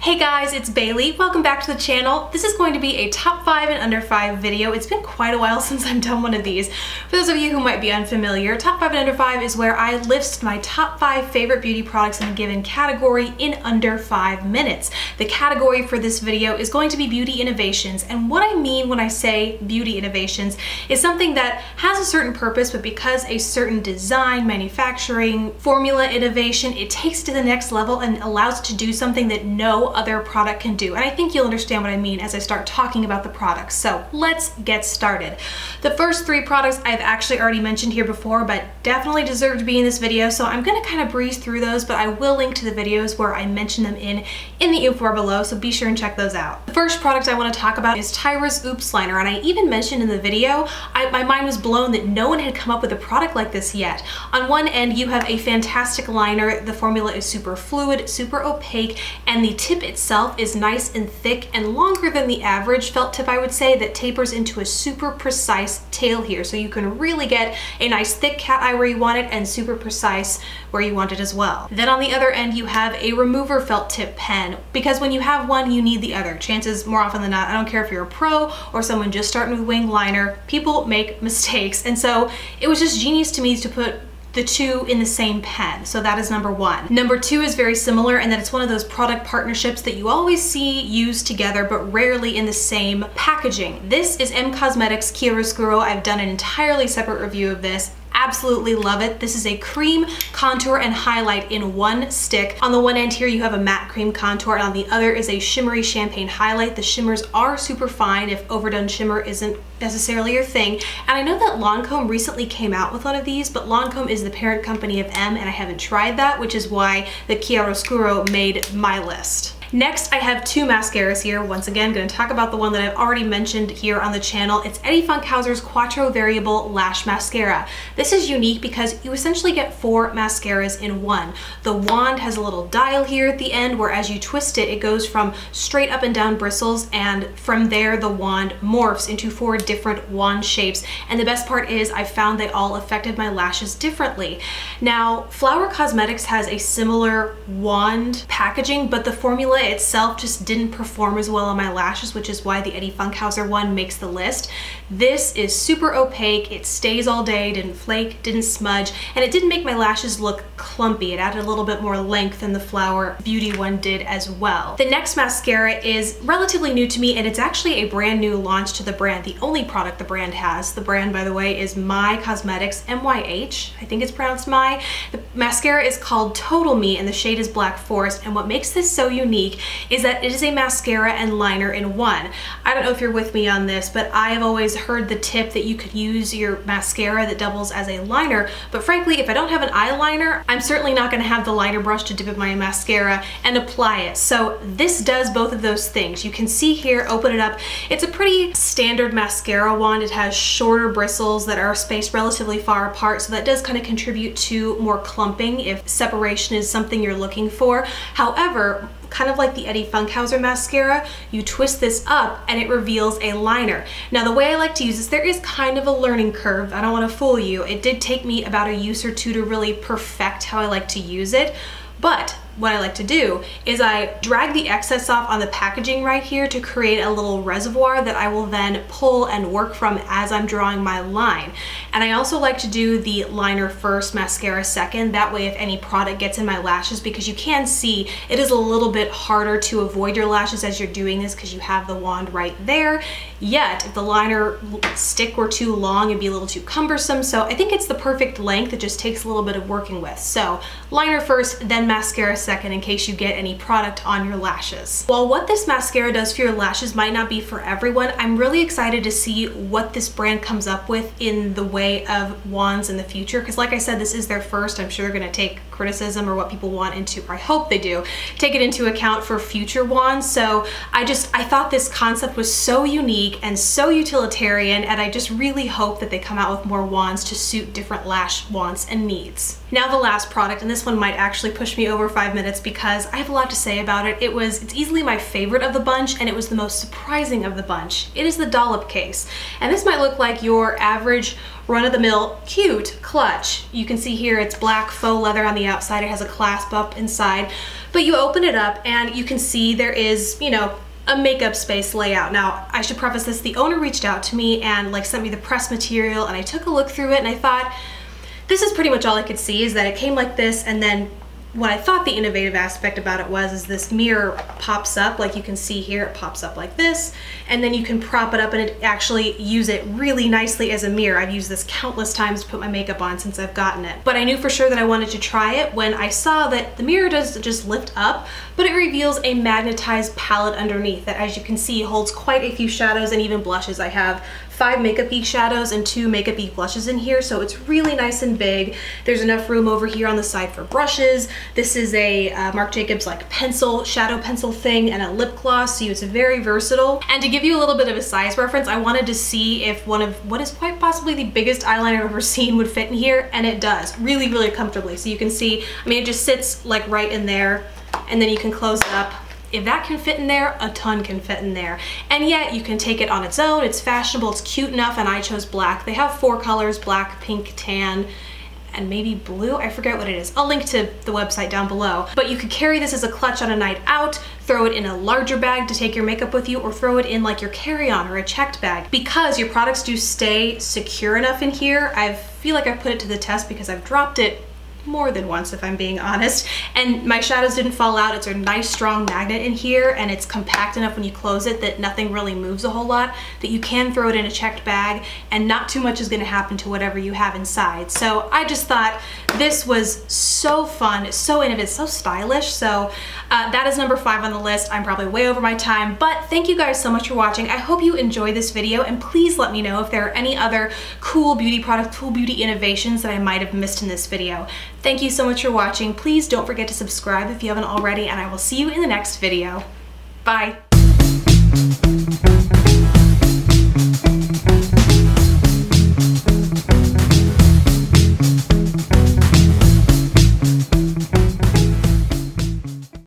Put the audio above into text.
Hey guys, it's Bailey. Welcome back to the channel. This is going to be a top 5 and under 5 video. It's been quite a while since I've done one of these. For those of you who might be unfamiliar, top 5 and under 5 is where I list my top 5 favorite beauty products in a given category in under 5 minutes. The category for this video is going to be beauty innovations, and what I mean when I say beauty innovations is something that has a certain purpose, but because a certain design, manufacturing, formula innovation, it takes it to the next level and allows it to do something that no other product can do. And I think you'll understand what I mean as I start talking about the products. So let's get started. The first 3 products I've actually already mentioned here before, but definitely deserve to be in this video. So I'm gonna kind of breeze through those, but I will link to the videos where I mention them in the info bar below. So be sure and check those out. The first product I want to talk about is Tyra's Oops Liner. And I even mentioned in the video, my mind was blown that no one had come up with a product like this yet. On one end, you have a fantastic liner. The formula is super fluid, super opaque, and the tip itself is nice and thick and longer than the average felt tip, I would say, that tapers into a super precise tail here. So you can really get a nice thick cat eye where you want it and super precise where you want it as well. Then on the other end, you have a remover felt tip pen, because when you have one, you need the other. Chances more often than not, I don't care if you're a pro or someone just starting with wing liner, people make mistakes. And so it was just genius to me to put the 2 in the same pen. So that is number 1. Number 2 is very similar in that it's one of those product partnerships that you always see used together, but rarely in the same packaging. This is M Cosmetics Chiaroscuro. I've done an entirely separate review of this. Absolutely love it. This is a cream contour and highlight in one stick. On the one end here, you have a matte cream contour, and on the other is a shimmery champagne highlight. The shimmers are super fine if overdone shimmer isn't necessarily your thing. And I know that Lancome recently came out with one of these, but Lancome is the parent company of M, and I haven't tried that, which is why the Chiaroscuro made my list. Next, I have 2 mascaras here. Once again, going to talk about the one that I've already mentioned here on the channel. It's Eddie Funkhauser's Quattro Variable Lash Mascara. This is unique because you essentially get 4 mascaras in one. The wand has a little dial here at the end where as you twist it, it goes from straight up and down bristles, and from there the wand morphs into 4 different wand shapes. And the best part is I found they all affected my lashes differently. Now, Flower Cosmetics has a similar wand packaging, but the formula itself just didn't perform as well on my lashes, which is why the Eddie Funkhauser one makes the list. This is super opaque, it stays all day, didn't flake, didn't smudge, and it didn't make my lashes look clumpy. It added a little bit more length than the Flower Beauty one did as well. The next mascara is relatively new to me, and it's actually a brand new launch to the brand, the only product the brand has. The brand, by the way, is My Cosmetics, M-Y-H, I think it's pronounced My. The mascara is called Total Me, and the shade is Black Forest, and what makes this so unique is that it is a mascara and liner in one. I don't know if you're with me on this, but I have always heard the tip that you could use your mascara that doubles as a liner, but frankly, if I don't have an eyeliner, I'm certainly not going to have the liner brush to dip in my mascara and apply it. So this does both of those things. You can see here, open it up, it's a pretty standard mascara wand. It has shorter bristles that are spaced relatively far apart, so that does kind of contribute to more clumping if separation is something you're looking for. However, kind of like the Eddie Funkhauser mascara, you twist this up and it reveals a liner. Now, the way I like to use this, there is kind of a learning curve. I don't want to fool you. It did take me about a use or 2 to really perfect how I like to use it, but what I like to do is I drag the excess off on the packaging right here to create a little reservoir that I will then pull and work from as I'm drawing my line. And I also like to do the liner first, mascara second. That way if any product gets in my lashes, because you can see it is a little bit harder to avoid your lashes as you're doing this because you have the wand right there. Yet if the liner stick were too long, it'd be a little too cumbersome. So I think it's the perfect length. It just takes a little bit of working with. So liner first, then mascara second in case you get any product on your lashes. While what this mascara does for your lashes might not be for everyone, I'm really excited to see what this brand comes up with in the way of wands in the future, because like I said, this is their first. I'm sure they're going to take criticism or what people want into, or I hope they do, take it into account for future wands. So I thought this concept was so unique and so utilitarian, and I just really hope that they come out with more wands to suit different lash wants and needs. Now the last product, and this one might actually push me over 5 minutes because I have a lot to say about it. It's easily my favorite of the bunch, and it was the most surprising of the bunch. It is the Dollop case. And this might look like your average run-of-the-mill cute clutch. You can see here it's black faux leather on the outside. It has a clasp up inside, but you open it up and you can see there is, you know, a makeup space layout. Now, I should preface this, the owner reached out to me and like sent me the press material, and I took a look through it and I thought, this is pretty much all I could see, is that it came like this, and then what I thought the innovative aspect about it was is this mirror pops up, like you can see here, it pops up like this, and then you can prop it up and it actually use it really nicely as a mirror. I've used this countless times to put my makeup on since I've gotten it. But I knew for sure that I wanted to try it when I saw that the mirror doesn't just lift up, but it reveals a magnetized palette underneath that, as you can see, holds quite a few shadows and even blushes. I have 5 Makeup Geek shadows and 2 Makeup Geek blushes in here, so it's really nice and big. There's enough room over here on the side for brushes. This is a Marc Jacobs like pencil, shadow pencil thing, and a lip gloss, so it's very versatile. And to give you a little bit of a size reference, I wanted to see if one of what is quite possibly the biggest eyeliner I've ever seen would fit in here, and it does, really, really comfortably. So you can see, I mean, it just sits like right in there, and then you can close it up. If that can fit in there, a ton can fit in there. And yet you can take it on its own, it's fashionable, it's cute enough, and I chose black. They have 4 colors, black, pink, tan, and maybe blue, I forget what it is. I'll link to the website down below. But you could carry this as a clutch on a night out, throw it in a larger bag to take your makeup with you, or throw it in like your carry-on or a checked bag. Because your products do stay secure enough in here, I feel like I've put it to the test because I've dropped it more than once, if I'm being honest, and my shadows didn't fall out. It's a nice strong magnet in here, and it's compact enough when you close it that nothing really moves a whole lot, that you can throw it in a checked bag and not too much is going to happen to whatever you have inside. So I just thought this was so fun, so innovative, so stylish. So that is number 5 on the list. I'm probably way over my time, but thank you guys so much for watching. I hope you enjoyed this video, and please let me know if there are any other cool beauty products, cool beauty innovations that I might have missed in this video. Thank you so much for watching. Please don't forget to subscribe if you haven't already, and I will see you in the next video. Bye.